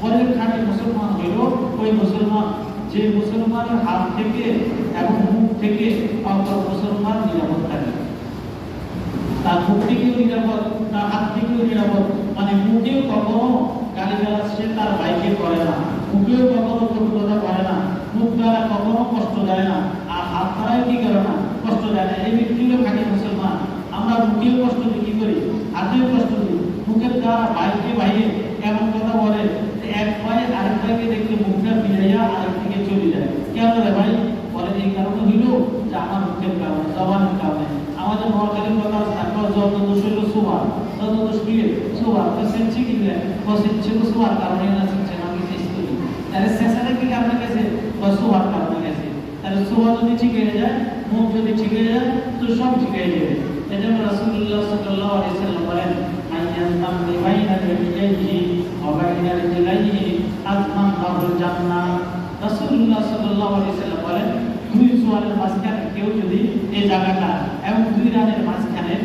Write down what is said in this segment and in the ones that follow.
বলে খাঁটি মুসলমান হইল ওই মুসলমান যে মুসলমানের হাত থেকে এবং মুখ থেকে অপর মুসলমান নিরাপদ থাকে। তার মুখ থেকেও নিরাপদ, তার হাত থেকেও নিরাপদ, মানে মুখেও কখনো গালিগালাজ সে তার ভাইকে করে না, মুখেও কখনো কটু কথা করে না, মুখ দ্বারা কখনো কষ্ট দেয় না, আর হাত দ্বারাও কি করে না, কষ্ট দেয় না। এই ব্যক্তি হলো খাঁটি মুসলমান। আমরা মুখেও কষ্ট দিই, কি করি, হাতেও কষ্ট দিই, মুখের দ্বারা ভাইকে ভাইয়ে এমন কথা বলে এক ভাই আরেক ভাইকে দেখলে মুখটা ফিরাইয়া আরেক দিকে চলে যায়। কেন রে ভাই? বলে এই কারণে হইল যে আমার মুখের কারণে, জবানের কারণে। আমাদের মহাকালীর কথা থাকলো যত দোষ হইল সুবার, যত দোষ কি সুবার, তো সেচ্ছে কি দিলে সেচ্ছে তো সুবার কারণে না, সেচ্ছে না আমি চেষ্টা করি তাহলে শেষাটা কি কারণে গেছে, সুবার কারণে গেছে। তাহলে সুবার যদি ঠিক হয়ে যায়, মুখ যদি ঠিক হয়ে যায়, তো সব ঠিক হয়ে যাবে। এজন্য রাসূলুল্লাহ সাল্লাল্লাহু আলাইহি ওয়াসাল্লাম বলেন আইয়াম বাইনা ইয়াদিহি ওয়া বাইনা রিজলাইহি আযমান লাহুল জান্নাহ। রাসূলুল্লাহ সাল্লাল্লাহু আলাইহি ওয়াসাল্লাম বলেন দুই সোয়ালের মাঝখানে কেউ যদি এই জায়গাটা এবং দুই রানের মাঝখানে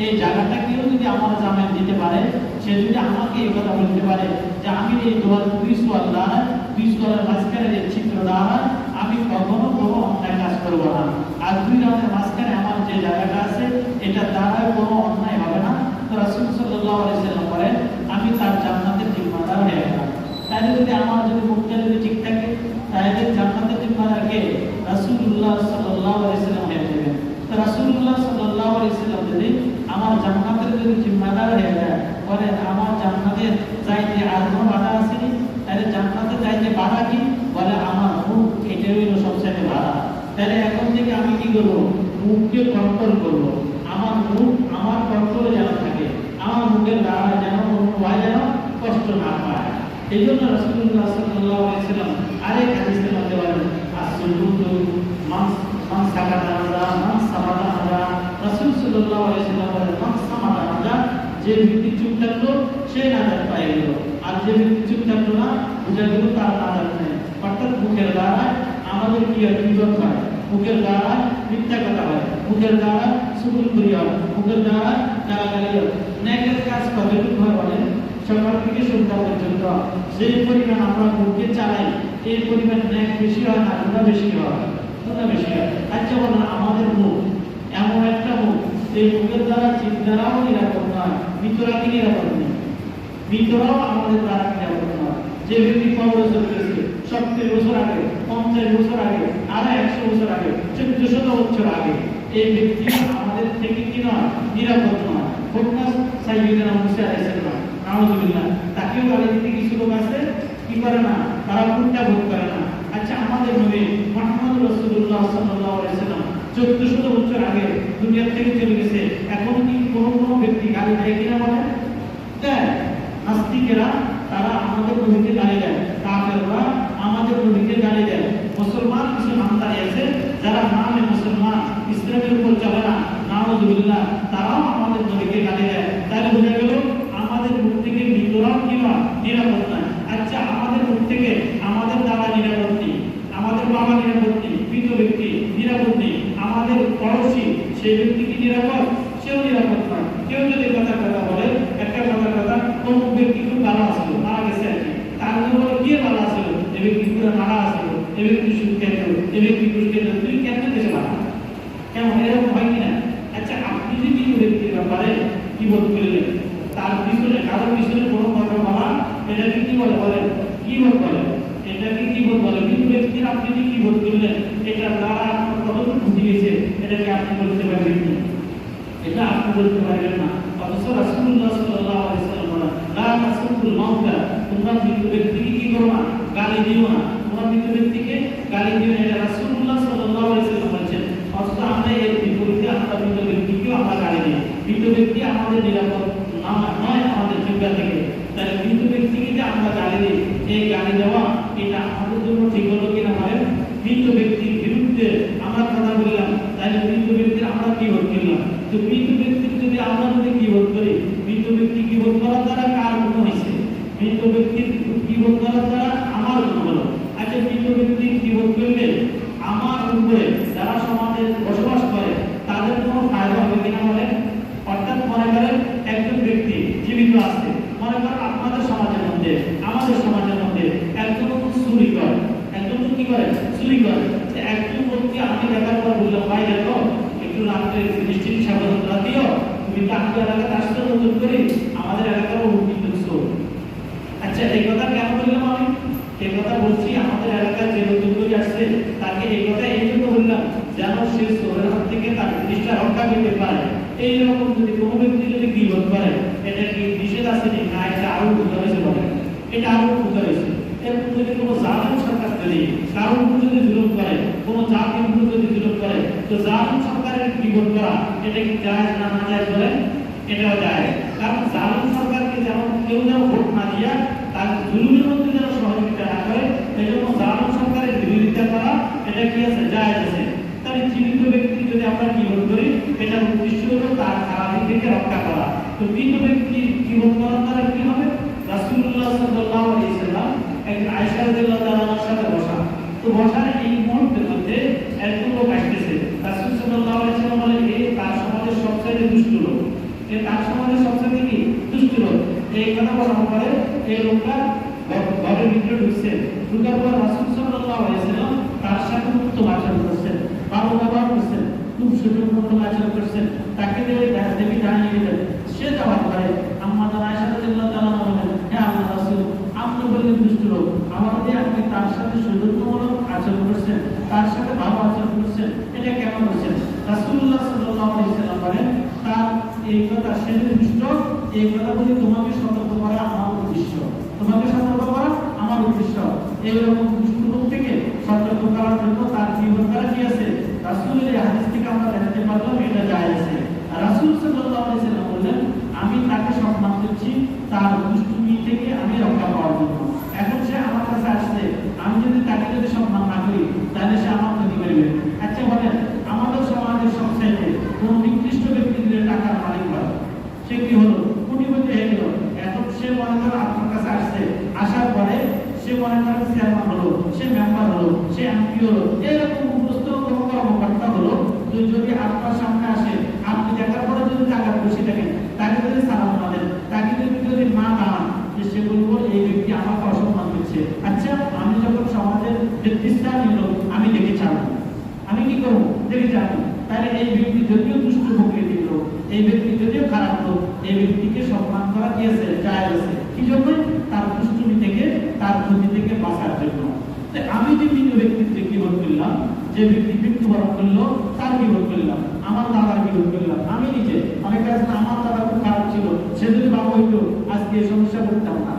এই জায়গাটা কেউ যদি আমার জামাই দিতে পারে, সে যদি আমাকে এই কথা বলতে পারে যে আমি এই দুই সোয়াল দ্বারা, দুই সোয়ালের মাঝখানে যে চিত্র দ্বারা আমি কখনো কোনো অন্যায় কাজ করবো না, আর দুই রানের মাঝখানে আমার যে জায়গাটা আছে এটা দ্বারা কোনো অন্যায় হবে না, তো রাসূল সাল্লাল্লাহু আলাইহি ওয়াসাল্লাম বলেন আমি তার জান্নাতের জিম্মাদার হয়ে গেলাম। তাহলে যদি আমার যদি মুখটা যদি ঠিক থাকে, তাহলে জান্নাতের জিম্মাদার কে? রাসূলুল্লাহ সাল্লাল্লাহু আলাইহি ওয়াসাল্লাম হয়ে যাবেন। তো রাসূলুল্লাহ সাল্লাল্লাহু আলাইহি ওয়াসাল্লাম যদি আমার জান্নাতের যদি জিম্মাদার হয়ে যায়, বলে আমার জান্নাতের যাইতে আর কোনো বাধা আছে নি? তাহলে জান্নাতে যাইতে বাধা কি? বলে আমার মুখ, এটাই হইল সবচেয়ে বাধা। তাহলে এখন থেকে আমি কি করবো? মুখকে কন্ট্রোল করবো। আমার মুখ আমার কন্ট্রোলে যেন থাকে, আমার মুখের দ্বারা যেন অন্য ভাই যেন কষ্ট না পায়। এই জন্য রাসূলুল্লাহ সাল্লাল্লাহু আলাইহি ওয়াসাল্লাম আরেক হাদিসের মধ্যে বলেন আসসুলুতু মান সাকাতা আযা মান সামাতা আযা। রাসূল সাল্লাল্লাহু আলাইহি ওয়াসাল্লাম বলেন মান সামাতা আযা, যে ব্যক্তি চুপ থাকলো সে নাজাত পেয়ে গেল, আর যে ব্যক্তি চুপ থাকলো না বুঝা গেল তার নাজাত নেই। অর্থাৎ মুখের দ্বারা আমাদের কি বিপদ হয়, মুখের দ্বারা মিথ্যা কথা হয়, মুখের দ্বারা সুগুলখুরি হয়, মুখের দ্বারা গালাগালি হয়। নেকের কাজ কতটুকু হয় বলেন? সকাল থেকে সন্ধ্যা পর্যন্ত যে পরিমাণ আমরা মুখকে চালাই এই পরিমাণ নেক বেশি হয় না গুনাহ বেশি হয়? গুনাহ বেশি হয়। আচ্ছা বলেন আমাদের মুখ এমন একটা মুখ, এই মুখের দ্বারা জিন দ্বারাও নিরাপদ নয়, ভিতরা কি নিরাপদ নেই, ভিতরাও আমাদের দ্বারা নিরাপদ নয়। যে ব্যক্তি কবরে চলতেছে 70 বছর আগে, 50 বছর আগে, আর 100 বছর আগে, 1400 বছর আগে, এই ব্যক্তি আমাদের থেকে কি নয়, নিরাপদ নয়। ফোকাস সাইয়্যিদনা মুসা আলাইহিস সালাম নাউযুবিল্লাহ, তাকেও গালি দিতে কিছু লোক আছে কি করে না, তারা উল্টা ভোট করে না। আচ্ছা আমাদের নবী মুহাম্মদ রাসূলুল্লাহ সাল্লাল্লাহু আলাইহি ওয়াসাল্লাম 1400 বছর আগে দুনিয়া থেকে চলে গেছে, এখন কি কোনো ব্যক্তি গালি দেয় কিনা বলেন? দেয়। নাস্তিকেরা তারা আমাদের নবীকে গালি দেয়, কাফেররা আমাদের নবীকে গালি দেয়। মুসলমান কিছু নামদারি আছে যারা নামে মুসলমান, ইসলামের উপর চলে না, নাউযুবিল্লাহ, তারাও আমাদের নবীকে গালি দেয়। তাহলে বোঝা গেল আমাদের মুখ থেকে ভিতরাও কি নয়, নিরাপদ নয়। আচ্ছা আমাদের মুখ থেকে আমাদের দাদা নিরাপদ নেই, আমাদের বাবা নিরাপদ নেই, মৃত ব্যক্তি নিরাপদ নেই, আমাদের পড়োশী সেই ব্যক্তি কি নিরাপদ? সেও নিরাপদ নয়। কেউ যদি কথা বলে একটা কথা কোন ব্যক্তি খুব ভালো আসলো, মারা গেছে আর কি, তার বলে কে ভালো আসলো? এ ব্যক্তি পুরো মারা আসলো, এ ব্যক্তি সুখ খেত, এ ব্যক্তি ঘুষ খেত, তুই কেমন দেশে মারা? কেমন এরকম হয় কিনা? আচ্ছা আপনি যদি মৃত ব্যক্তির ব্যাপারে কি বোধ করলেন, তার পিছনে কারোর পিছনে কোনো কথা বলা, এটাকে কি বলে বলেন? কি বোধ বলে? এটাকে কি বোধ বলে? মৃত ব্যক্তির আপনি কি বোধ করলেন, এটা দ্বারা আপনার কতটুকু ক্ষতি হয়েছে, এটাকে আপনি বলতে পারবেন না, এটা আপনি বলতে পারবেন না। অথচ রাসূলুল্লাহ সাল্লাল্লাহু আলাইহি ওয়াসাল্লাম বলেন লা তাসুবুল মাউতা, তোমরা মৃত ব্যক্তিকে কি করো না, গালি দিও না, তোমরা মৃত ব্যক্তিকে গালি দিও না, এটা রাসূলুল্লাহ সাল্লাল্লাহু আলাইহি ওয়াসাল্লাম বলেছেন। অথচ আমরা এর বিপরীতে আমরা মৃত ব্যক্তিকেও আমরা গালি দিই। মৃত ব্যক্তি আমাদের নিরাপদ নয় আমাদের জিহ্বা থেকে। তাহলে মৃত ব্যক্তিকে যে আমরা গালি দিই, এই গালি দেওয়া এটা আমাদের জন্য ঠিক হলো কিনা বলেন? মৃত ব্যক্তির বিরুদ্ধে আমরা কথা বললাম, তাহলে মৃত ব্যক্তির আমরা কি ভোট করলাম? তো মৃত ব্যক্তির যদি আমরা কি ভোট করি, মৃত ব্যক্তি কি ভোট করার দ্বারা কার গুণ হয়েছে? মৃত ব্যক্তির কি ভোট করার দ্বারা আমার গুণ হলো। আচ্ছা মৃত ব্যক্তির কি ভোট করলে আমার উপরে যারা সমাজে বসবাস করে তাদের কোনো ফায়দা হবে কিনা বলেন? অর্থাৎ মনে করেন একজন ব্যক্তি জীবিত আছে, মনে করেন আপনাদের সমাজের মধ্যে, আমাদের সমাজের মধ্যে করে চুরি করে। একজন লোককে আমি দেখার পর বললাম, ভাই দেখো একটু রাত্রে দৃষ্টি সাবধানতা দিও, তুমি তো আমাদের এলাকাতে আসতে নতুন করে আমাদের এলাকার উন্নীত চোর। আচ্ছা এই কথা কেন বললাম আমি? এই কথা বলছি আমাদের এলাকায় যে নতুন করে আসছে তাকে এই কথা এই জন্য বললাম যেন সে চোরের হাত থেকে তার জিনিসটা রক্ষা পেতে পারে। এইরকম যদি কোনো ব্যক্তি যদি গীবত করে, এটা কি নিষেধ আছে না? এটা আরো বুঝতে হয়েছে বলে, এটা আরো বুঝতে হয়েছে। এরকম যদি কোনো জালিম সরকার যদি কারোর উপর যদি জুলুম করে, কোনো জাতির উপর যদি জুলুম করে, তো জালিম সরকারের গীবত করা এটা কি জায়েজ না না জায়েজ বলেন? এটাও জায়েজ। কারণ জালিম সরকারকে যেমন কেউ যেন ভোট না দিয়া তার জুলুমের মধ্যে যেন সহযোগিতা না করে, এই জন্য জালিম সরকারের বিরোধিতা করা এটা কি আছে? জায়েজ আছে। তাহলে জীবিত ব্যক্তি যদি আমরা গীবত করি, এটা উদ্দেশ্য হলো তার খারাপ দিক থেকে রক্ষা করা। তো মৃত ব্যক্তি গীবত করার দ্বারা কি হবে? রাসূলুল্লাহ সাল্লাল্লাহু আলাইহি ওয়াসাল্লাম একজন আয়েশা রাদিয়াল্লাহু তাআলার সাথে বসা, তো বসার এই মুহূর্তের মধ্যে একজন লোক আসতেছে। রাসূল সাল্লাল্লাহু আলাইহি ওয়াসাল্লাম বলেন, এই তার সমাজের সবচেয়ে দুষ্ট লোক, এই তার সমাজের সবচেয়ে কি দুষ্ট লোক। এই কথা বলার পরে এই লোকটা ঘরের ভিতরে ঢুকছে। ঢুকার পর রাসূল সাল্লাল্লাহু আলাইহি ওয়াসাল্লাম তার সাথে উত্তম আচরণ করছেন, ভালো ব্যবহার করছেন, খুব সুন্দর আচরণ করছেন। তাকে দেখে জানিয়ে দিলেন। সে যাওয়ার পরে আম্মা আয়েশা রাদিয়াল্লাহু তাআলা বলেন, হ্যাঁ আল্লাহ রাসূল, আপনি বললেন দুষ্ট লোক, আমাদের আপনি তার সাথে সৌজন্যমূলক আচরণ করছেন, তার সাথে ভালো আচরণ করছেন, এটা কেন করছেন? রাসূলুল্লাহ সাল্লাল্লাহু আলাইহি ওয়াসাল্লাম বলেন, তার এই কথা সে দুষ্ট, এই কথা বলে তোমাকে সতর্ক করা আমার উদ্দেশ্য, তোমাকে সতর্ক করা আমার উদ্দেশ্য। এইরকম দুষ্ট লোক থেকে সতর্ক করার জন্য তার জীবন করা কি আছে? রাসূলের এই হাদিস থেকে আমরা জানতে পারলাম এটা জায়েজ আছে। আর রাসূল সাল্লাল্লাহু আলাইহি ওয়াসাল্লাম বললেন, আমি তাকে সম্মান করছি তার দুষ্টুমি থেকে আমি রক্ষা পাওয়ার জন্য। এখন সে আমার কাছে আসছে, আমি যদি তাকে যদি সম্মান না করি তাহলে সে আমার ক্ষতি করবে। আচ্ছা বলেন, আমাদের সমাজের সবচাইতে কোন নিকৃষ্ট ব্যক্তি যদি টাকার মালিক হয়, সে কি হলো? কোটিপতি হয়ে গেল। এখন সে মনে করো আপনার কাছে আসছে, আসার পরে সে মনে করেন চেয়ারম্যান হলো, সে মেম্বার হলো, সে এমপি হলো, এরকম উপস্থ কোনো কর্মকর্তা হলো। তো যদি আপনার সামনে আসে, আপনি দেখার পরে যদি টাকা খুশি থাকেন, তাকে যদি সালাম না দেন, তাকে যদি মা না, সে বলবো এই ব্যক্তি আমাকে অসম্মান করছে। আচ্ছা আমি যখন সমাজের নেতৃস্থানীয় লোক, আমি দেখে ছাড়বো, আমি কি করবো? দেখে ছাড়বো। তাহলে এই ব্যক্তি যদিও দুষ্ট প্রকৃতির লোক, এই ব্যক্তি যদিও খারাপ লোক, এই ব্যক্তিকে সম্মান করা কি আছে? জায়েজ আছে। কি জন্য? তার দুষ্টুমি থেকে, তার ক্ষতি থেকে বাঁচার জন্য। আমি যে মৃত ব্যক্তিত্বে গীবত করলাম, যে ব্যক্তি মৃত্যুবরণ করলো তার গীবত করলাম, আমার দাদার গীবত করলাম, আমি নিজে অনেক কাছে আমার দাদা খুব খারাপ ছিল, সে যদি বাবা হইতো আজকে এই সমস্যা করতাম না।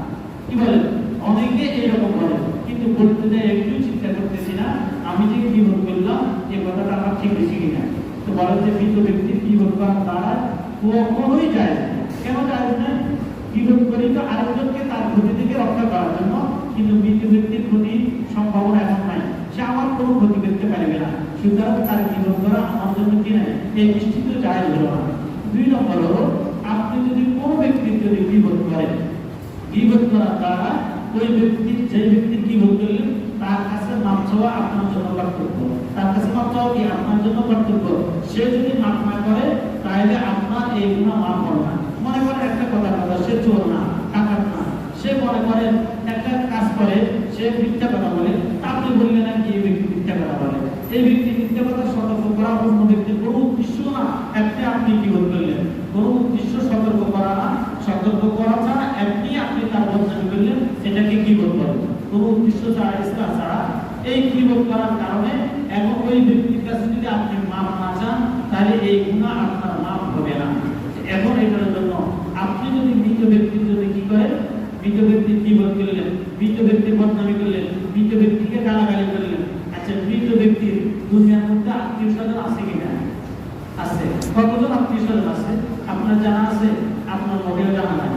কি বলেন? অনেকে এইরকম বলে, কিন্তু বলতে যায় একটু চিন্তা করতেছি না আমি যে গীবত করলাম এই কথাটা আমার ঠিক বেশি কিনা। তো বলেন যে মৃত ব্যক্তির গীবত করার দ্বারা কখনোই যায় না। কেন যায় না? গীবত করি তো আরেকজনকে তার ক্ষতি থেকে রক্ষা করার জন্য, কিন্তু মৃত ব্যক্তির ক্ষতির সম্ভাবনা এখন নাই, সে আমার কোনো ক্ষতি করতে পারবে না, সুতরাং তার গীবত করা আমার জন্য কি নাই, এই নিশ্চিত জায়েজ হলো না। 2 নম্বর হলো, আপনি যদি কোনো ব্যক্তির যদি গীবত করেন, গীবত করার দ্বারা ওই ব্যক্তির যে ব্যক্তির গীবত করলেন তার কাছে মাপ চাওয়া আপনার জন্য কর্তব্য, তার কাছে মাপ চাওয়া কি আপনার জন্য কর্তব্য। সে যদি মাপ না করে তাহলে আপনার এই গুনাহ মাফ হবে না। মনে করেন একটা কথা, সে চোর না, ডাকাত না, সে মনে করেন একটা কাজ করে, সে মিথ্যা কথা বলে, আপনি বললেন না কি এই ব্যক্তি মিথ্যা কথা বলে, এই ব্যক্তি মিথ্যা কথা সতর্ক করা অন্য ব্যক্তির কোনো উদ্দেশ্য না, আপনি কি করলেন? কোনো উদ্দেশ্য সতর্ক করা না, সতর্ক করা ছাড়া আপনি তার বদনামি করলেন, এটাকে কি বলবেন? কোনো উদ্দেশ্য ছাড়া, ইসলাম ছাড়া এই গীবত করার কারণে এবং ওই ব্যক্তির কাছে যদি আপনি মাপ না চান তাহলে এই গুনাহ আপনার মাপ হবে না। এখন এটার জন্য আপনি যদি মৃত ব্যক্তির যদি কি করেন, মৃত ব্যক্তির গীবত করলেন, মৃত ব্যক্তির বদনামি করলেন, মৃত ব্যক্তিকে গালাগালি করলেন। আচ্ছা মৃত ব্যক্তির দুনিয়ার মধ্যে আত্মীয় স্বজন আছে কিনা? আছে। কতজন আত্মীয় স্বজন আছে আপনার জানা আছে? আপনার মোটেও জানা নাই,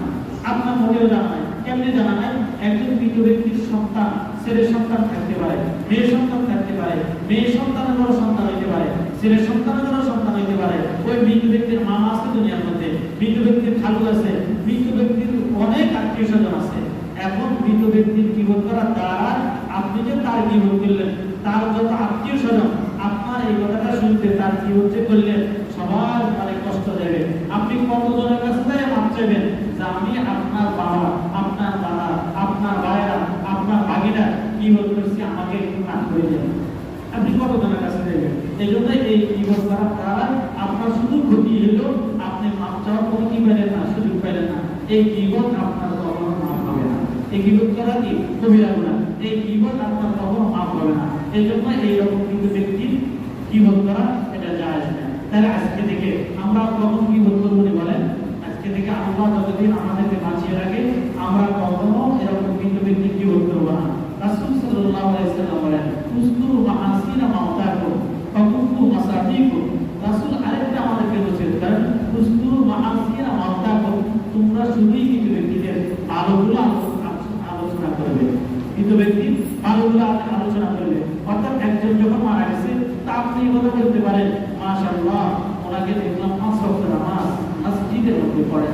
আপনার মোটেও জানা নাই। কেমনে জানা নাই? একজন মৃত ব্যক্তির সন্তান, ছেলের সন্তান থাকতে পারে, মেয়ের সন্তান থাকতে পারে, মেয়ের সন্তানের বড় সন্তান হইতে পারে, ছেলের সন্তানের বড় সন্তান হইতে পারে। ওই মৃত ব্যক্তির মামা আছে দুনিয়ার মধ্যে, মৃত ব্যক্তির খালু আছে, মৃত ব্যক্তির অনেক আত্মীয় স্বজন আছে। এখন মৃত ব্যক্তির গীবত করার দ্বারা আপনি যে তার গীবত করলেন, তার যত আত্মীয় স্বজন আপনার এই কথাটা শুনতে তার গীবত যে করলেন সবার মানে কষ্ট দেবে। আপনি কতজনের কাছে যায় মাপ চাইবেন যে আমি আপনার বাবা, আপনার দাদা, আপনার ভাইরা, আপনার ভাগিনা গীবত করছি, আমাকে আমাকে একটু না করে দেন। আপনি কতজনের কাছে দেবেন? এই জন্য এই গীবত করার দ্বারা আপনার শুধু ক্ষতি হলো, আপনি মাপ চাওয়ার কোনো কি পেলেন না, সুযোগ পেলেন না। এই গীবত আপনার কখনো মাপ হবে না। এই গীবত করা কি কবিরা গুনাহ, এই গীবত আপনার কখনো মাপ হবে না। এই জন্য এইরকম কিন্তু ব্যক্তির গীবত করা এটা জায়েজ না। তাহলে আজকে থেকে আমরা কখন গীবত করবো বলেন? আজকে থেকে আল্লাহ যতদিন আমাদেরকে বাঁচিয়ে রাখে আমরা কখনো এরকম কিন্তু ব্যক্তির গীবত করবো না। রাসূল সাল্লাল্লাহু আলাইহি ওয়াসাল্লাম বলেন, উযকুরু মাহাসিনা মাওতাকুম ফাকুনতু মাসাবিকুম। রাসূল আরেকটা আমাদেরকে নসিহত করেন, উযকুরু মাহাসিনা মাওতাকুম, তোমরা শুধুই কিন্তু ব্যক্তিদের ভালোগুলো আলোচনা করবে, কিন্তু ব্যক্তি ভালোগুলো আলোচনা করবে। অর্থাৎ একজন যখন মারা গেছে তা আপনি কথা বলতে পারেন, মাশাআল্লাহ ওনাকে দেখলাম 5 ওয়াক্ত নামাজ মসজিদের মধ্যে পড়ে,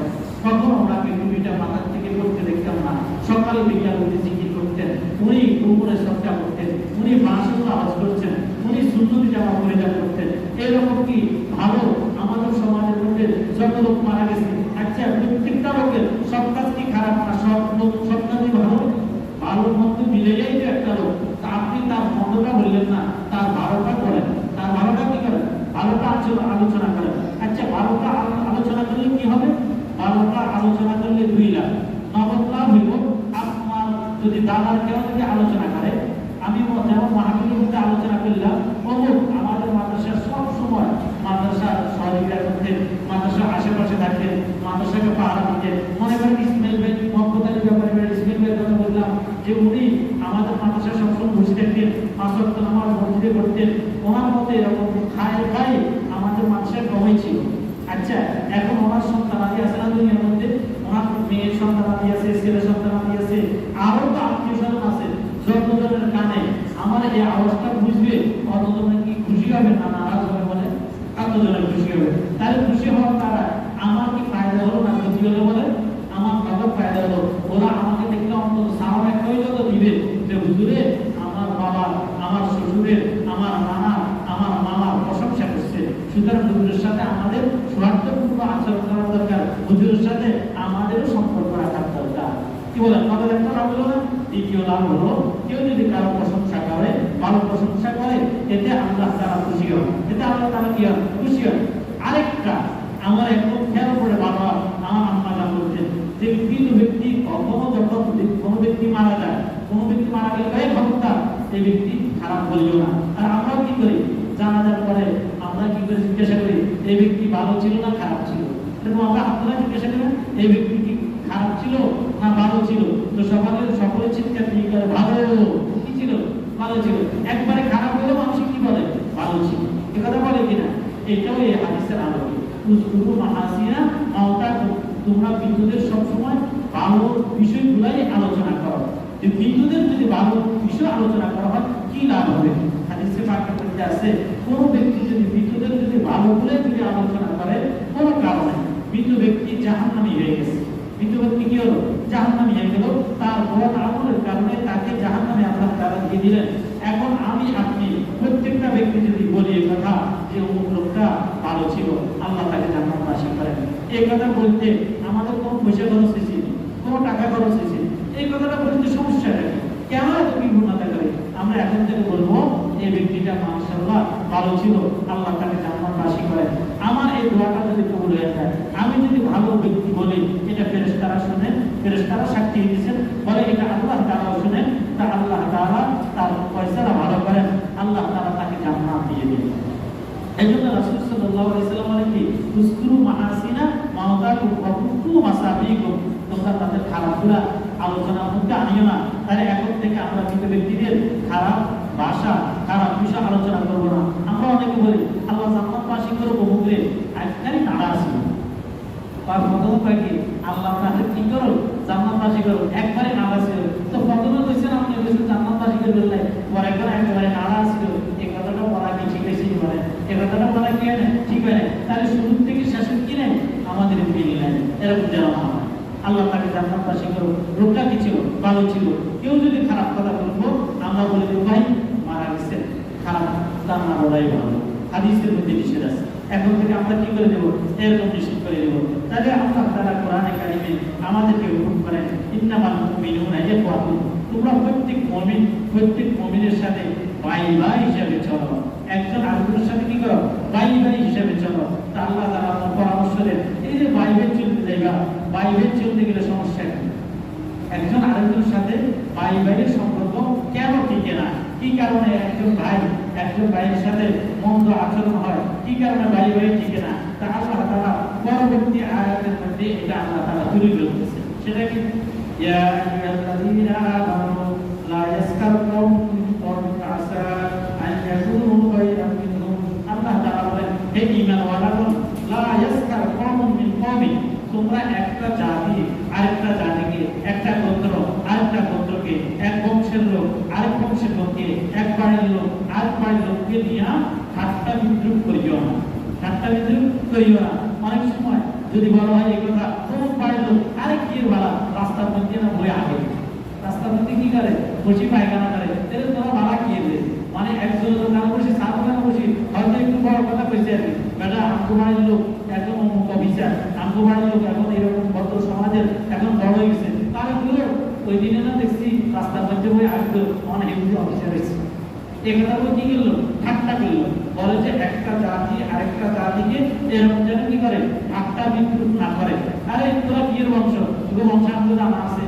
তখন ওনাকে টুপিটা মাথার থেকে করতে দেখতাম না, সকাল বিকাল উনি জিকির করতেন, উনি উপরে সবটা করতেন, উনি মাশাআল্লাহ আওয়াজ করছেন, উনি সুন্নতি জামা পরিধান করতেন। এরকম কি ভালো আমাদের সমাজের মধ্যে যত লোক মারা গেছে, আচ্ছা প্রত্যেকটা লোকের সব কাজ কি খারাপ না? সব লোক সব কাজই ভালো, ভালোর মধ্যে মিলে যাই তো একটা লোক। তা আপনি তার মন্দটা বললেন না, তার ভালোটা করেন, তার ভালোটা কি করেন? ভালোটা আলোচনা করেন। আচ্ছা ভালোটা আলোচনা করলে কি হবে? ভালোটা আলোচনা করলে 2 লাখ, নগদ লাভ হইব। আপনার যদি দাদার কেউ যদি আলোচনা করে, আমি যেমন মাহফিলের মধ্যে আলোচনা করলাম, আমাদের মাদ্রাসার সব সময় মাদ্রাসার সহযোগিতা করতেন, মাদ্রাসার আশেপাশে থাকতেন, মাদ্রাসাকে পাহারা দিতেন। মনে করেন ইসমাইল ভাই মক্কাতারি ব্যাপারে ইসমাইল ভাইয়ের কথা বললাম যে উনি আমাদের মাদ্রাসায় সবসময় বসে থাকতেন, 5 ওয়াক্ত নামাজ মসজিদে পড়তেন। ওনার মতে এরকম খাই আমাদের মাদ্রাসায় কমই ছিল। আচ্ছা এখন ওনার সন্তানাদি আছে না দুনিয়ার মধ্যে? ওনার মেয়ের সন্তানাদি আছে, ছেলের সন্তানাদি আছে, আরো তো আত্মীয়-স্বজন আছে। যতজনের কানে আমার এই আওয়াজটা বুঝবে অতজনের কি খুশি হবে না নারাজ হবে? বলে কতজনের খুশি হবে? তাহলে খুশি হওয়ার দ্বারা আমার কি ফায়দা হলো না ক্ষতি হলো? বলে আমার কত ফায়দা হলো। ওরা আমাকে দেখলে অন্তত সালাম একটাই যত দিবে যে হুজুরে আমার বাবা, আমার শ্বশুরের, আমার নানা, আমার মামার প্রশংসা করছে। সুতরাং হুজুরের সাথে আমাদের স্বার্থপূর্ণ আচরণ করা দরকার, হুজুরের সাথে আমাদেরও সম্পর্ক রাখার দরকার। কি বলেন? আমাদের একটা লাভ হলো না? দ্বিতীয় লাভ হলো, কেউ যদি কারো প্রশংসা করে, ভালো প্রশংসা করে, এতে আল্লাহ তাআলা খুশি হন, এতে আল্লাহ তাআলা কি হন? খুশি হন। আরেকটা আমার একদম খেয়াল করে বাবা আমার আম্মা যা বলতেন যে কিন্তু ব্যক্তি কখনো যখন কোনো ব্যক্তি মারা যায়, কোনো ব্যক্তি মারা গেলে এই ক্ষমতা এই ব্যক্তি খারাপ বলিও না। আর আমরাও কি করি? জানাজার পরে আমরা কি করে জিজ্ঞাসা করি এই ব্যক্তি ভালো ছিল না খারাপ ছিল? কিন্তু আমরা আপনারা জিজ্ঞাসা করেন এই ব্যক্তি কি খারাপ ছিল না ভালো ছিল? তো সকলে চিৎকার দিয়ে করে ভালো। কি ছিল? ভালো ছিল। একবারে খারাপ হলেও মানুষ কি বলে? ভালো ছিল। এ কথা বলে কিনা? এটাও এই হাদিসের আলোকে। উযকুরু মাহাসিনা মাওতাকুম, তোমরা মৃতদের সবসময় ভালো বিষয়গুলাই আলোচনা করো। যে মৃতদের যদি ভালো বিষয় আলোচনা করা হয় কি লাভ হবে? হাদিসে পাকের মধ্যে আছে কোন ব্যক্তি যদি মৃতদের যদি ভালো বলে যদি আলোচনা করে কোনো কারণে মৃত ব্যক্তি জাহান্নামী হয়ে গেছে, মৃত ব্যক্তি কি হলো? জাহান্নামী হয়ে গেল। তার বদ আমলের কারণে তাকে জাহান্নামে আল্লাহ তাআলা দিয়ে দিলেন। এখন আমি আপনি প্রত্যেকটা ব্যক্তি যদি বলি এই কথা যে অমুক লোকটা ভালো ছিল, আল্লাহ তাকে জান্নাতবাসী করেন, এই কথা বলতে আমাদের কোনো পয়সা খরচ হয়েছে, কোনো টাকা খরচ হয়েছে? এই কথাটা বলতে সমস্যা নেই। কেন এত বিভ্রমতা করে? আমরা এখন থেকে বলবো এই ব্যক্তিটা মাশাআল্লাহ ভালো ছিল, আল্লাহ তাকে জান্নাতবাসী করেন। আমার এই দোয়াটা যদি কবুল হয়ে যায়, আমি যদি ভালো ব্যক্তি বলি, এটা ফেরেশতারা শুনেন, ফেরেশতারা সাক্ষী দিয়েছেন, বলে এটা আল্লাহ তাআলাও শুনেন, তা আল্লাহ তাআলা তার ফয়সালা ভালো করেন, আল্লাহ তাআলা তাকে জান্নাত দিয়ে দেন। এইজন্য রাসূল সাল্লাল্লাহু আলাইহি ওয়াসাল্লাম বলেন কি উযকুরু মাহাসিনা মাওতাকুম ওয়া কুনতু মাসাবিকুম, তোমরা তাদের খারাপগুলা আলোচনার মধ্যে আনিও না। তাহলে এখন থেকে আমরা মৃত ব্যক্তিদের খারাপ ভাষা, খারাপ বিষয় আলোচনা করব না। আমরা অনেকে বলি আল্লাহ জান্নাতবাসী করবো মুখে একখানি নাড়া ছিল, আর প্রথম কি আল্লাহ তাকে কি করো? জান্নাতবাসী করো, একবারে নাড়া ছিল। তো প্রথমে কইছেন আপনি বলেছেন জান্নাতবাসী করে বললেন, পরে একেবারে নাড়া ছিল। এই কথাটা বলা কি ঠিক আছে? বলেন এই কথাটা বলা কি ঠিক হয়? তাহলে শুরু থেকে শেষ কি নেই আমাদের মিল নেই, এরকম যেন হয়। আল্লাহ তাকে জান্নাতবাসী করো, লোকটা কি ছিল? ভালো ছিল। কেউ যদি খারাপ কথা বলবো আমরা বলে দেবো ভাই মারা গেছে, খারাপ তার না বলাই ভালো। হাদিসের মধ্যে নিষেধ আছে। এখন থেকে আমরা কি করে দেবো? এরকম নিষেধ করে দেবো। তাহলে আল্লাহ তাআলা কোরআনে কারিমে আমাদেরকে হুকুম করেন ইন্নামাল মুমিনুনা ইখওয়াতুন, তোমরা প্রত্যেক মুমিনের সাথে ভাই ভাই হিসাবে চলো, একজন আরেকজনের সাথে কি করো, ভাই ভাই হিসাবে চলো। তা আল্লাহ তাআলা আমাদের পরামর্শ দেন, এই যে ভাই ভাই চলতে যাইবা, ভাই ভাই চলতে গেলে সমস্যা কি? একজন আরেকজনের সাথে ভাই ভাইয়ের সম্পর্ক কেন টিকে না? কি কারণে একজন ভাইয়ের সাথে মন্দ আচরণ হয়? কি কারণে ভাই ভাই টিকে না? তা আল্লাহ তাআলা পরবর্তী আয়াতের মধ্যে এটা আল্লাহ তাআলা তুলে ধরতেছে। সেটা কি? ইয়া আইয়ুহাল্লাযীনা আমানু লা ইয়াসখার কওমুন মিন কওমিন আসা আন ইয়াকুনু খায়রান মিনহুম। আল্লাহ তাআলা বলেন, হে ঈমানওয়ালাগণ, লা ইয়াসখার কওমুন মিন কওমিন, তোমরা একটা জাতি আরেকটা জাতিকে, একটা গোত্র আরেকটা গোত্রকে, এক বংশের লোক আরেক বংশের লোককে, এক বাড়ির লোক আরেক বাড়ির লোককে নিয়ে ঠাট্টা বিদ্রুপ করিও না, ঠাট্টা বিদ্রুপ করিও না। অনেক সময় যদি বলা হয় এই কথা, অমুক বাড়ির লোক আরেক কি ভাড়া রাস্তার মধ্যে না বই আগে, রাস্তার মধ্যে কি করে, বসে পায়খানা করে, তাহলে তোরা ভাড়া কি এলে, মানে একজন লোক না বসে সামনে বসে হয়তো একটু বড় কথা কইছে আর কি, বেটা আমগো বাড়ির লোক একদম অমুক অফিসার, আমগো বাড়ির লোক এখন এরকম ভদ্র সমাজের এখন বড় হয়ে গেছে, তাহলে ওই দিনে না দেখছি রাস্তার মধ্যে বই আসতো অনেক অফিসার হয়েছে। এই কথা কি করলো, ঠাট্টা করলো, বলে যে একটা জাতি আরেকটা জাতিকে এরকম যেন কি করে, ঠাট্টা বিদ্রুপ না করে। আরে তোরা কিয়ের বংশ, তোর বংশ আমাদের জানা আছে,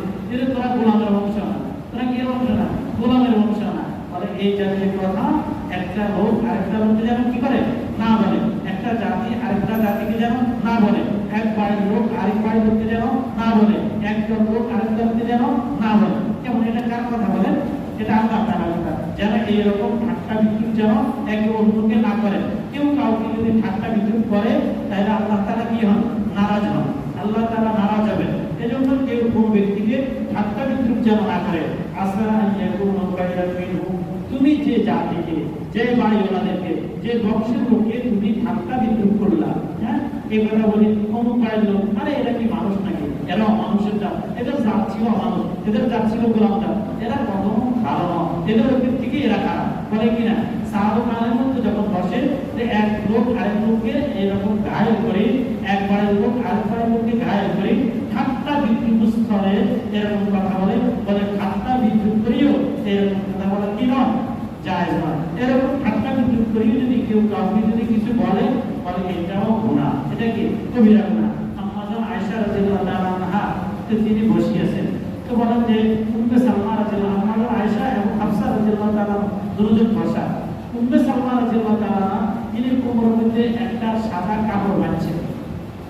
তোরা গোলামের বংশ না, তোরা কিয়ের বংশ না, গোলামের বংশ না। বলে এই জাতির কথা একটা লোক আরেকটা লোককে যেন কি করে না বলে, একটা জাতি আরেকটা জাতিকে যেন না বলে, এক বাড়ির লোক আরেক বাড়ির লোককে যেন না বলে, একজন লোক আরেকটা লোককে যেন না বলে। কেমন এটা কার কথা বলেন? এটা আল্লাহ তাআলার কথা। যেন এইরকম ঠাট্টা বিদ্রুপ যেন একে অন্যকে না করে। কেউ কাউকে যদি ঠাট্টা বিদ্রুপ করে তাহলে আল্লাহ তাআলা কি হন, নারাজ হন, আল্লাহ তাআলা নারাজ হবেন। এজন্য কেউ কোন ব্যক্তিকে ঠাট্টা বিদ্রুপ যেন না করে। আসা ইয়াকুনু খায়রান মিনহুম, তুমি যে জাতিকে, যে বাড়িওয়ালাদেরকে, যে বংশের লোককে তুমি ঠাট্টা বিদ্রুপ করলা, হ্যাঁ, এই কথা বলি অমুক বাড়ির লোক, আরে এরা কি মানুষ নাকি, এরা মানুষের জাত, এদের জাত ছিল মানুষ, এদের জাত ছিল গোলাম জাত, এরা কখনো ভালো না, এদের ওদের থেকে এরা খারাপ, বলে কিনা সাহাবাদের মধ্যে যখন বসে যে এক লোক আরেক লোককে এরকম ঘায়েল করে, এক বাড়ির লোক আরেক বাড়ির লোককে ঘায়েল করে ঠাট্টা বিদ্রুপ স্তরে এরকম কথা বলে, ঠাট্টা বিদ্রুপ করিও এরকম কথা বলা কি নয়, জায়েজ নয়। এরকম ঠাট্টা বিদ্রুপ করিও যদি কেউ কাউকে যদি কিছু বলে এটাও গুনাহ, এটা কি কবিরা গুনাহ। আম্মা জান আয়েশা রাদিয়াল্লাহু তাআলা আনহা তিনি বসে আছেন, তো বলেন যে উম্মে সালমা রাদিয়াল্লাহু আনহা, আম্মা আয়েশা এবং হাফসা রাদিয়াল্লাহু তাআলা দুজন বসা। উম্মে সালমা রাদিয়াল্লাহু তাআলা তিনি কোমরের মধ্যে একটা সাদা কাপড় বাঁধছেন,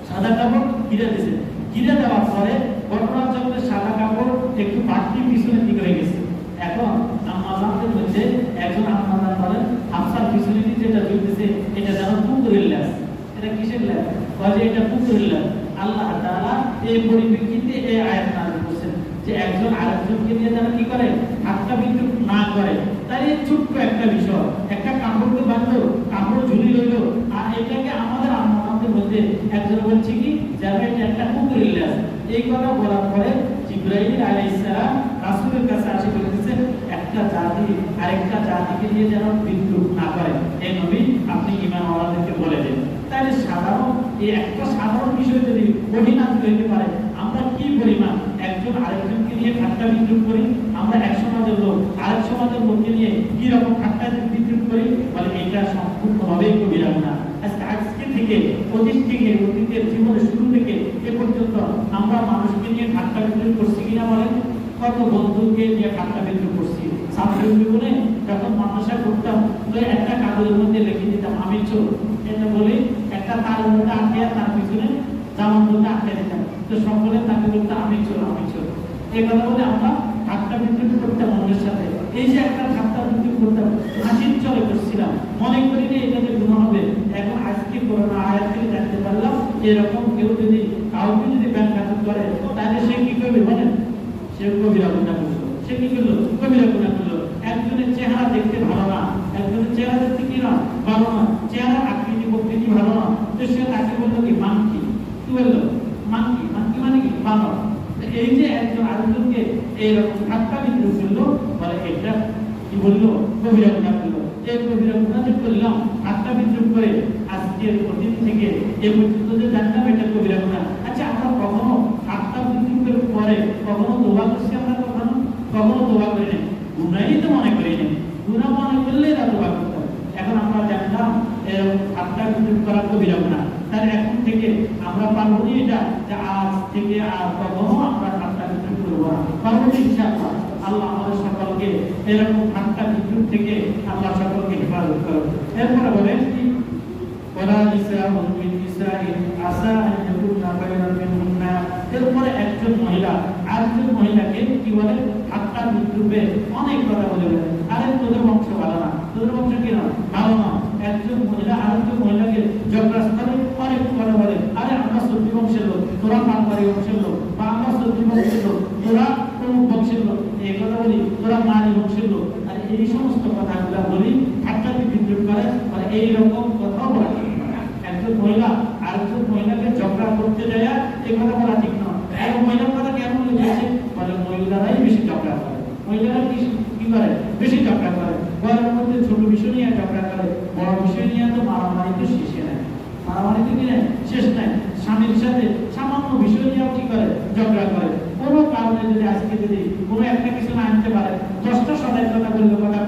সাদা কাপড় ঘিরে দিয়েছেন, ঘিরে দেওয়ার পরে ঘটনাচক্রে সাদা কাপড় একটু বাড়তি পিছনের দিকে হয়ে গেছে। এখন আম্মাজানদের মধ্যে একজন আম্মাজান বলেন, হাফসার পিছনে যেটা ঝুলতেছে এটা যেন পুকুরের ল্যাস। এটা কিসের ল্যাস? বলে এটা পুকুরের ল্যাস। আল্লাহ তাআলা এই পরিপ্রেক্ষিতে এই আয়াত নাযিল করেছেন যে একজন আরেকজনকে নিয়ে যেন কি করে, ঠাট্টা বিদ্রুপ না করে। তাই এই ছোট্ট একটা বিষয়, একটা কাপড়কে বাঁধলো, কাপড় ঝুলি রইলো, আর এটাকে আমাদের আম্মাজানদের মধ্যে একজন বলছে কি যেন এটা একটা পুকুরের ল্যাস। এই কথা বলার পরে জিবরাইল আলাইহিস সালাম রাসূলের কাছে আসে বলতেছে একটা জাতি আরেকটা জাতিকে নিয়ে যেন বিদ্রুপ না করে, এই নবী আপনি ঈমানওয়ালাদেরকে বলে দেন। তাহলে সাধারণ এই একটা সাধারণ বিষয় যদি কঠিন হইতে পারে, আমরা কি পরিমাণ একজন আরেকজনকে নিয়ে ঠাট্টা বিদ্রুপ করি, আমরা এক সমাজের লোক আরেক সমাজের লোককে নিয়ে কি রকম ঠাট্টা বিদ্রুপ করি, বলে এটা সম্পূর্ণভাবেই কবিরা গুনাহ। আজকে থেকে অতীতের জীবনের শুরু থেকে এ পর্যন্ত আমরা মানুষকে নিয়ে ঠাট্টা বিদ্রুপ করছি কিনা বলেন? কত বন্ধুকে নিয়ে ঠাট্টা বিদ্রুপ করছি। ছাত্র জীবনে যখন মাদ্রাসা করতাম তো একটা কাগজের মধ্যে লিখে দিতাম আমি চোর, এটা বলে একটা তার মধ্যে আটকে তার পিছনে জামার মধ্যে আটকে দিতাম, তো সকলে তাকে বলতো আমি চোর আমি চোর। এই কথা বলে আমরা ঠাট্টা বিদ্রুপ করতাম অন্যের সাথে। এই যে একটা ঠাট্টা বিদ্রুপ করতাম, হাসির চলে করছিলাম, মনে করি যে এটা যে গুনাহ হবে। এখন আজকে করোনা আয়াত থেকে জানতে পারলাম এরকম কেউ যদি কাউকে যদি ব্যাংঘাত করে তাহলে সে কি করবে বলেন? সে কবিরা গুনাহ করলো। সে কি করলো? কবিরা গুনাহ করলো। একজনের চেহারা দেখতে ভালো না, একজনের চেহারা দেখতে কি না ভালো না, চেহারা আকৃতি প্রকৃতি ভালো না, তো সে তাকে বললো কি মানকি, কি বললো মানকি, মানকি মানে কি বানর। এই যে একজন আরেকজনকে এইরকম ঠাট্টা বিদ্রুপ করলো, বলে এটা কি বললো? কবিরা গুনাহ করলো। এই কবিরা গুনাহ যে করলাম ঠাট্টা বিদ্রুপ করে, আজকের অতীত থেকে এ পর্যন্ত যে জানলাম এটা কবিরা গুনাহ। আচ্ছা আমরা কখনো ঠাট্টা বিদ্রুপের পরে কখনো দোয়া করছি? আমরা কখনো কখনো তোবা করি নাই, গুনাহই তো মনে করি নাই, গুনাহ মনে করলেই তা তোবা করতাম। এখন আমরা জানলাম ঠাট্টা বিদ্রুপ করা কবিরা গুনাহ, তাহলে এখন থেকে আমরা পারবো না এটা যে আজ থেকে আর কখনো আমরা ঠাট্টা বিদ্রুপ করবো না, পারবো না ইনশাআল্লাহ। আল্লাহ আমাদের সকলকে এরকম ঠাট্টা বিদ্রুপ থেকে আল্লাহ সকলকে হেফাজত করুন। এরপরে বলেন কি ওয়ালা নিসাউন মিন নিসাইন আসা আন ইয়াকুনা খায়রান মিনহুন্না, এরপরে একজন মহিলা আরেকজন মহিলাকে কি বলে ঠাট্টা বিদ্রুপে অনেক কথা বলে, আরে তোদের বংশ ভালো না, তোদের বংশ কি না ভালো না। একজন মহিলা আরেকজন মহিলাকে জগরাস্তানে অনেক কথা বলে, আরে আমরা সত্যি বংশের লোক, তোরা পানবাড়ি বংশের লোক, বা আমরা সত্যি বংশের লোক, তোরা প্রমুখ বংশের লোক, এই কথা বলি, তোরা মানি বংশের লোক। আর এই সমস্ত কথাগুলো বলি ঠাট্টা বিদ্রুপ করে, আর এইরকম কথা বলা ঠিক না। একজন মহিলা আরেকজন মহিলাকে ঝগড়া করতে যায় এই কথা বলা ঠিক না। এক মহিলার কথা কেমন লিখেছে বলে মহিলারাই বেশি ঝগড়া করে, মহিলারা কি করে বেশি ঝগড়া করে, ঘরের মধ্যে ছোট বিষয় নিয়ে ঝগড়া করে, বড় বিষয় নিয়ে তো মারামারি তো শেষে নাই, মারামারি তো কি নাই শেষ নাই। স্বামীর সাথে সামান্য বিষয় নিয়েও কি করে ঝগড়া করে। কোনো কারণে যদি আজকে যদি কোনো একটা কিছু না আনতে পারে, 10টা সদাই কথা বললো, কথা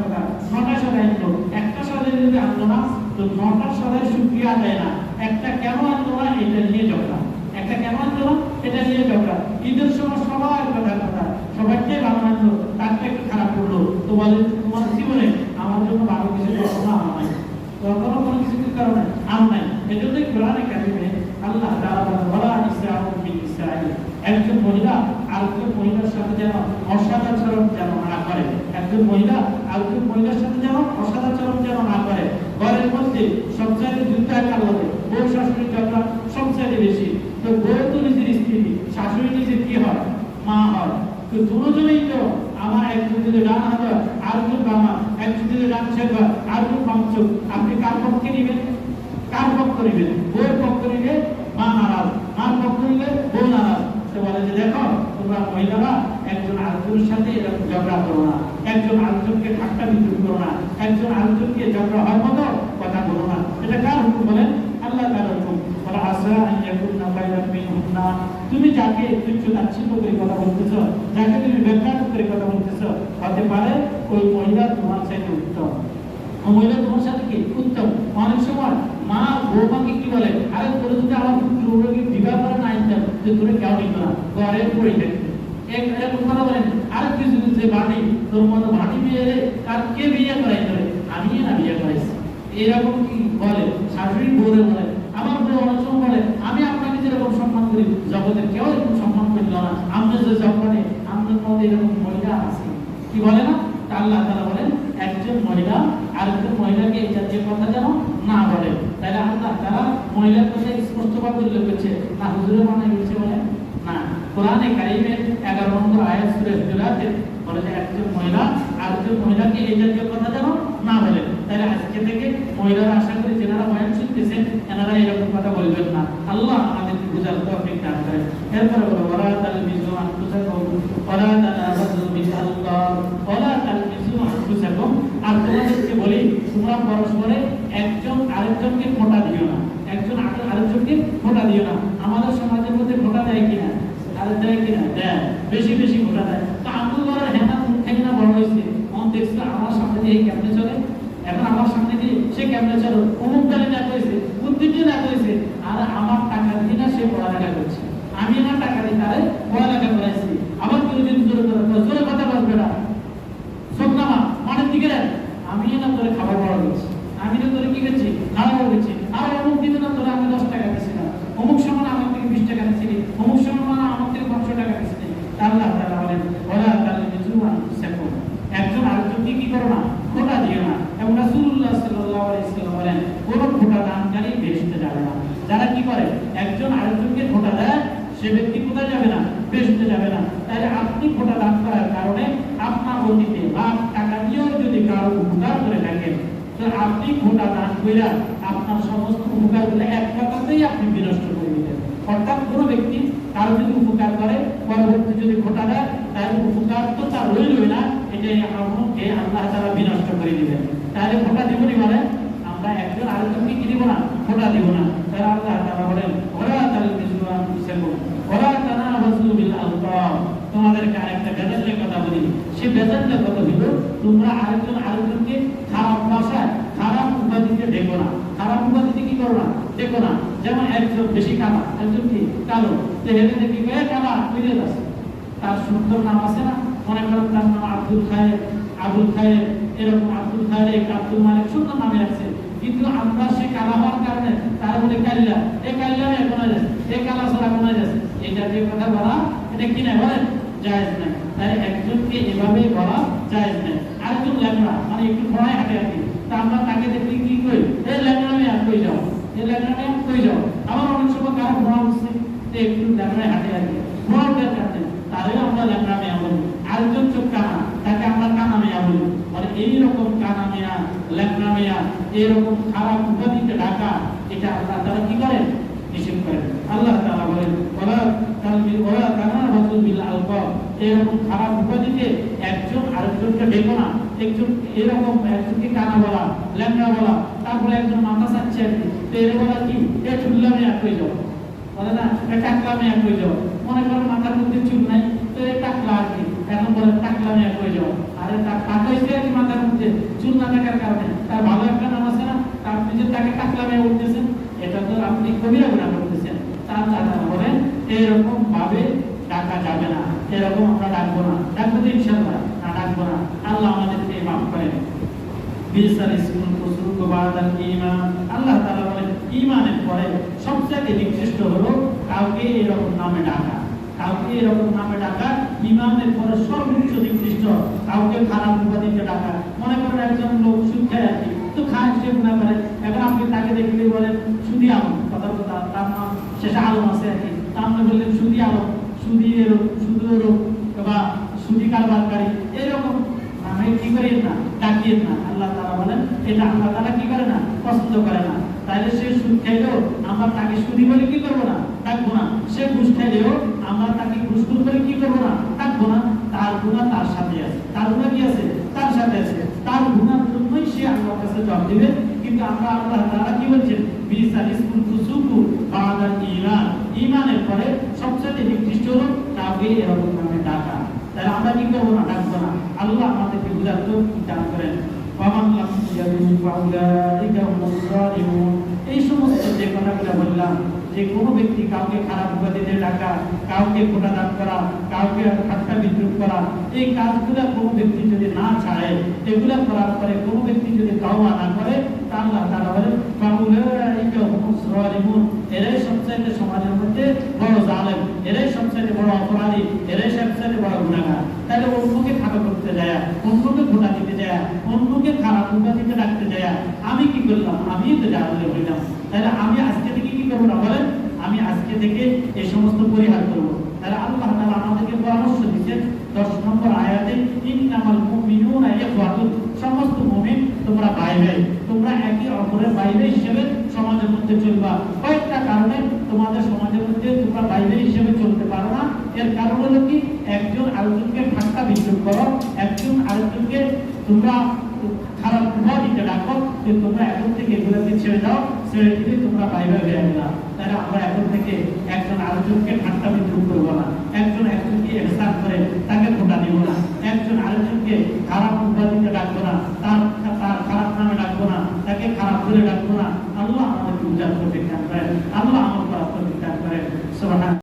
9টা সদাই আনলো, একটা সদাই যদি আনলো না তো 9টার সদাই শুকরিয়া আদায় না, একটা কেন আনলো না এটা নিয়ে ঝগড়া, একটা কেন আনলো না এটা নিয়ে ঝগড়া। ঈদের সময় সবার কথা সবাইকে ভালো আনলো, তারটা একটু খারাপ করলো, তো বলে তোমার জীবনে আমার জন্য ভালো কিছু কখনো আমার নাই, কখনো কোনো কিছু কারণে আম নাই। এজন্যই কোরআনে কারিমে আল্লাহ তাআলা বলেন ওয়ালা নিসাউন মিন নিসাইন, একজন মহিলা আরেকজন মহিলার সাথে যেন অসদাচরণ যেন না করে, একজন মহিলা আরেকজন মহিলার সাথে যেন অসদাচরণ যেন না করে। ঘরের মধ্যে সবচাইতে যুদ্ধ কার লাগে, বউ শাশুড়ি ঝগড়া সবচাইতে বেশি। তো বউ তো নিজের স্ত্রী, শাশুড়ি নিজের কি হয় মা হয়, তো দুজনেই তো আমার একজন যদি ডান হাত হয় আরেকজন বাম হাত, একজন যদি ডান চোখ হয় আরেকজন বাম চোখ, আপনি কার পক্ষে নেবেন, কার পক্ষ নেবেন? বউয়ের পক্ষ নিলে মা নারাজ, মার পক্ষ নিলে বউ নারাজ। তো বলে যে দেখো তোমরা মহিলারা একজন আরেকজনের সাথে এরকম ঝগড়া করো না, একজন আরেকজনকে ঠাট্টা বিদ্রুপ করো না, একজন আরেকজনকে ঝগড়া হওয়ার মতো কথা বলো না। এটা কার হুকুম বলেন? আল্লাহ তাআলার হুকুম। বলা আসা আন ইয়াকুনা খায়রান মিনহুন্না, তুমি যাকে তুচ্ছ তাচ্ছিল্য করে কথা বলতেছো, যাকে তুমি ব্যঙ্গাত্মক করে কথা বলতেছো, হতে পারে ওই মহিলা তোমার চাইতে উত্তম, মহিলা তোমার সাথে কি উত্তম। অনেক সময় মা বৌমাকে কি বলে, আরে তোর যদি আমার পুত্রকে বিবাহ করে না আনতাম যে তোরে কেউ নিত না, ঘরে পড়ে থাকবে, এরকম কথা বলেন। আর কিছু যে বাড়ি তোর মতো ভাড়ি বিয়ে তার কে বিয়ে করাই ধরে, আমি না বিয়ে করাইছি, এরকম কি বলে শাশুড়ি বলে বলে। আমার বউ অনেক সময় বলে আমি আপনাকে যেরকম সম্মান করি জগতের কেউ এরকম সম্মান করল না, আমরা যে জগতে আমাদের মধ্যে এরকম মহিলা আছে, কি বলে না? আল্লাহ তাআলা বলেন একজন মহিলা আরেকজন মহিলাকে এই জাতীয় কথা যেন না বলে। তাহলে আল্লাহ তাআলা মহিলার কথা স্পষ্টভাবে উল্লেখ করছে না, হুজুরের মানে বলছে বলে না। কোরআনে কারিমের 11 নম্বর আয়াত সূরা হুজুরাতে বলে যে একজন মহিলা আরেকজন মহিলাকে এই জাতীয় কথা যেন না বলে। তাহলে আজকে থেকে মহিলারা আশা করি যারা বয়ান শুনতেছেন এনারা এরকম কথা বলবেন না। আল্লাহ আমাদেরকে বুঝার তৌফিক দান করেন। এরপরে বলো ওয়ালা তালমিজু আনফুসাকুম ওয়ালা তানাবাযু বিল্লাহ ওয়ালা তালমিজু আনফুসাকুম, আর তোমাদেরকে বলি তোমরা পরস্পরে একজন আরেকজনকে খোঁটা দিও না, একজন আরেকজনকে খোঁটা দিও না। আমাদের সমাজের মধ্যে খোঁটা দেয় কিনা? আরে দেয় কিনা? দেয়, বেশি বেশি খোঁটা দেয়। তো আব্দুল বলার হেনা মুখ থেকে না বড় হয়েছে, অন দেখছে আমার সামনে দিয়ে কেমনে চলে, এখন আমার সামনে দিয়ে সে কেমনে চলো, অমুক দলে না করেছে, উদ্দিনে না করেছে, আর আমার টাকা দিয়ে না সে পড়ালেখা করছে, আমি আমার টাকা দিয়ে তারে পড়ালেখা করাইছি। আবার কেউ যদি জোরে কথা বলবে না, সোনামা মানের দিকে আমি না তোরে খাবার বড় দিচ্ছি, আমি তো তোরে কি করছি খাওয়া বড় দিচ্ছি, আর অমুক দিতে না তোরে আমি 10 টাকা দিচ্ছি না, অমুক সময় আমার থেকে 20 টাকা দিচ্ছি, অমুক সময় মানে আমার থেকে 500 টাকা দিচ্ছি। আল্লাহ তাআলা বলেন ওয়ালা তালমিজু আনফুসাকুম, একজন আরেকজনকে কি করো না খোঁটা দিও না। এবং রাসূলুল্লাহ সাল্লাল্লাহু আলাইহি ওয়াসাল্লাম বলেন কোন খোঁটা দানকারী বেহেশতে যাবে না। যারা কি করে একজন আরেকজনকে খোঁটা দেয় সে ব্যক্তি কোথায় যাবে না? বেহেশতে যাবে না। তাই আপনি খোঁটা দান করার কারণে আপনার অতীতে বা টাকা দিয়েও যদি কারো উপকার করে থাকেন তো আপনি খোঁটা দান কইরা আপনার সমস্ত উপকারগুলো এক কথাতেই আপনি বিনষ্ট করে দিবেন। অর্থাৎ কোনো ব্যক্তি কারো যদি উপকার করে পরবর্তী যদি খোঁটা দেয় তার উপকার তো তার রইলই না, এটাই আমাকে আল্লাহ তাআলা বিনষ্ট করে দিবেন। তাহলে খোঁটা দিব নি মানে আমরা একজন আরেকজনকে কি দিব না? খোঁটা দিব না। তাহলে আল্লাহ তাআলা বলেন ওয়ালা তালমিজু আনফুসাকুম ওয়ালা তানাবাযু বিল আলকাব, তোমাদেরকে একটা বেজালের কথা বলি, সে বেজালের কথা হলো তোমরা আরেকজনকে খারাপ ভাষায় খারাপ উপাধিতে ডেকো না, খারাপ উপাধিতে কি করো না, ডেকো না। যেমন একজন বেশি কালা, একজন কি কালো, তো হেরে দেখি কালা বুঝে যাচ্ছে, তার সুন্দর নাম আছে না, মনে করেন তার নাম আব্দুল খায়ের, আবুল খায়ের, এরকম আব্দুল খায়ের, আব্দুল মালিক, সুন্দর নামে আছে, কিন্তু আমরা সে কালা হওয়ার কারণে তারা বলে কাল্লা, এ কাল্লা কোনায় যাচ্ছে, এ কালা ছাড়া কোনায় যাচ্ছে, এটা যে কথা বলা এটা কি না বলেন জায়েজ নাই। তাই একজনকে এভাবে বলা জায়েজ নাই। আরেকজন ল্যাংড়া মানে একটু ঘোড়ায় হাঁটে আর কি, তা আমরা তাকে দেখি কি করি, এ ল্যাংড়া মেয়ে কই যাও, এ ল্যাংড়া মেয়ে কই যাও। আবার অনেক সময় কারো ঘোড়া উঠছে একটু ল্যাংড়ায় হাঁটে আর কি, ঘোড়া উঠার কারণে তাহলে আমরা ল্যাংড়া মেয়া বলি। আরেকজন চোখ কানা, তাকে আমরা কানা মেয়া বলি। মানে এইরকম কানা মেয়া, ল্যাংড়া মেয়া, এরকম খারাপ উপাধিতে ডাকা, এটা আল্লাহ তারা কি করেন, নিষেধ করেন। আল্লাহ তাআলা বলেন ওয়ালা তানাবাযু বিল আলকাব, এরকম খারাপ উপাধিতে একজন আরেকজনকে ডেকো না। একজন এরকম একজনকে কানা বলা, ল্যাংড়া বলা, তারপরে একজন মাথা চাচ্ছে আর কি, তো এর বলা কি, এ চুল্লা মেয়া কই যাও, বলে না এ টাকলা মেয়া কই যাও। মনে করেন মাথার মধ্যে চুল নাই, তো এ টাকলা আর কি, এখন বলে টাকলা মেয়া কই যাও। আরে তার টাকা হয়েছে আর কি মাথার মধ্যে চুল না থাকার কারণে, তার ভালো একটা নাম আছে না, তার নিজের তাকে টাকলা মেয়া উঠতেছেন, এটা তো আপনি কবিরা গুনাহ করতেছেন। তার দাদা বলেন এরকম ভাবে ডাকা যাবে না, এরকম আমরা ডাকবো না, ডাকবো তো ইনশাআল্লাহ না, ডাকবো না। আল্লাহ আমাদেরকে মাফ করেন। বিসাল ইসমুল ফুসুক বাদাল ঈমান, আল্লাহ তাআলা বলেন ঈমানের পরে সবচেয়ে নিকৃষ্ট হলো কাউকে এরকম নামে ডাকা, কাউকে এরকম নামে ডাকা ঈমানের পরে সর্বোচ্চ নিকৃষ্ট, কাউকে খারাপ উপাধিতে ডাকা। মনে করেন একজন লোক সুদ খায় আর কি, তো খায় সে গুনাহ করে, এখন আপনি তাকে দেখলে বলেন সুদি আলম, কথা তার নাম শেষে আলম আছে আর কি, তা আপনি বললেন সুদি আলম, সুদের বা সুদি কারবারকারী, এরকম নামে কি করেন না, ডাকিয়েন না। আল্লাহ তাআলা বলেন এটা আল্লাহ তাআলা কি করে না, পছন্দ করে না। তাইলে সে সুদ খাইলেও আমরা তাকে সুদি বলে কি করবো না, ডাকবো না। সে ঘুষ খাইলেও আমরা তাকে ঘুষখোর বলে কি করবো না, ডাকবো না। তার গুনাহ তার সাথে আছে, তার গুনাহ কি আছে, তার সাথে আছে, তার গুনাহের জন্যই সে আল্লাহর কাছে জবাব দিবে। কিন্তু আমরা আল্লাহ তাআলা কি বলছেন, বিসাল ইসমুল ফুসুকু বাদাল ঈমান, ঈমানের পরে সবচেয়ে নিকৃষ্ট হলো কাউকে এরকম নামে ডাকা। তাহলে আমরা কি করবো না, ডাকবো না। আল্লাহ আমাদেরকে বুঝার তৌফিক দান করেন। ওয়ামান লাম ইয়াকুন ফাউলাইকা হুমুজ যালিমুন, এই সমস্ত যে কথাগুলো বললাম, যে কোনো ব্যক্তি কাউকে খারাপ উপাধিতে ডাকা, কাউকে খোটা দান করা, কাউকে ঠাট্টা বিদ্রুপ করা, এই কাজগুলো কোনো ব্যক্তি যদি না ছাড়ে, এগুলো করার পরে কোনো ব্যক্তি যদি তাওবা না করে, তাহলে তারা বলেন ফাউলাইকা হুমুজ যালিমুন, এরাই সবচেয়ে সমাজের মধ্যে বড় জালেম, এরাই সবচেয়ে বড় অপরাধী, এরাই সবচেয়ে বড় গুনাহগার। তাহলে অন্যকে খাটো করতে যায়, অন্যকে খোটা দিতে যায়, অন্যকে খারাপ উপাধিতে ডাকতে যায়, আমি কি করলাম, আমি তো জাহান্নামে হইলাম। তাহলে আমি আজকে থেকে কি করবো না বলেন, আমি আজকে থেকে এই সমস্ত পরিহার করবো। তাহলে আল্লাহ তাআলা আমাদেরকে পরামর্শ দিচ্ছেন 10 নম্বর আয়াতে, ইন্নামাল মুমিনুনা ইখওয়াতুন, সমস্ত মুমিন তোমরা ভাই ভাই, তোমরা একে অপরের ভাই ভাই হিসেবে সমাজের মধ্যে চলবা। কয়েকটা কারণে তোমাদের সমাজের মধ্যে তোমরা ভাই ভাই হিসেবে চলতে পারো না। এর কারণ হলো কি, একজন আরেকজনকে ঠাট্টা বিদ্রুপ করো, একজন আরেকজনকে তোমরা খারাপ প্রভাব দিতে ডাকো, যে তোমরা এখন থেকে এগুলোকে ছেড়ে দাও, ছেড়ে দিলে তোমরা ভাই ভাই হয়ে গেলাম। তাহলে আমরা এখন থেকে একজন আরেকজনকে ঠাট্টা বিদ্রুপ করবো না, একজন একজনকে ইহসান করে তাকে খোটা দিব না, একজন আরেকজনকে খারাপ উপাধিতে ডাকবো না, তার খারাপ নামে ডাকবো না, তাকে খারাপ করে ডাকবো না। আল্লাহ আমাদেরকে উজাড় করতে চান করেন, আল্লাহ আমার করার করতে চান করেন। সুবহান।